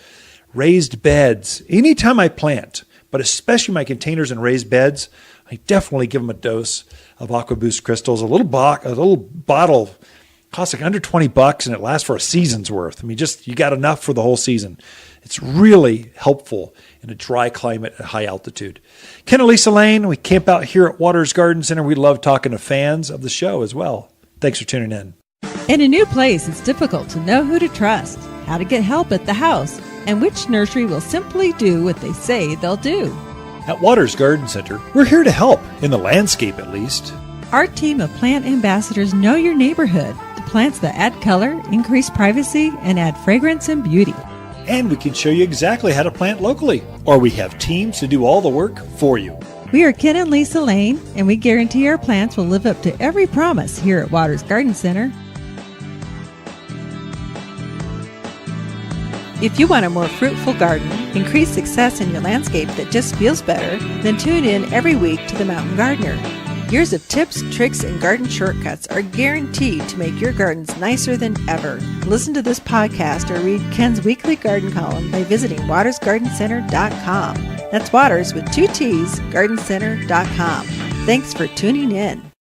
raised beds. Anytime I plant, but especially my containers and raised beds, I definitely give them a dose of AquaBoost crystals. A little bottle costs like under $20 and it lasts for a season's worth. I mean, you got enough for the whole season. It's really helpful in a dry climate at high altitude. Ken and Lisa Lane, we camp out here at Waters Garden Center. We love talking to fans of the show as well. Thanks for tuning in. In a new place, it's difficult to know who to trust, how to get help at the house, and which nursery will simply do what they say they'll do. At Waters Garden Center, we're here to help, in the landscape at least. Our team of plant ambassadors know your neighborhood, the plants that add color, increase privacy, and add fragrance and beauty. And we can show you exactly how to plant locally, or we have teams to do all the work for you. We are Ken and Lisa Lane, and we guarantee our plants will live up to every promise here at Waters Garden Center. If you want a more fruitful garden, increase success in your landscape that just feels better, then tune in every week to The Mountain Gardener. Years of tips, tricks, and garden shortcuts are guaranteed to make your gardens nicer than ever. Listen to this podcast or read Ken's weekly garden column by visiting watersgardencenter.com. That's Waters with 2 T's, gardencenter.com. Thanks for tuning in.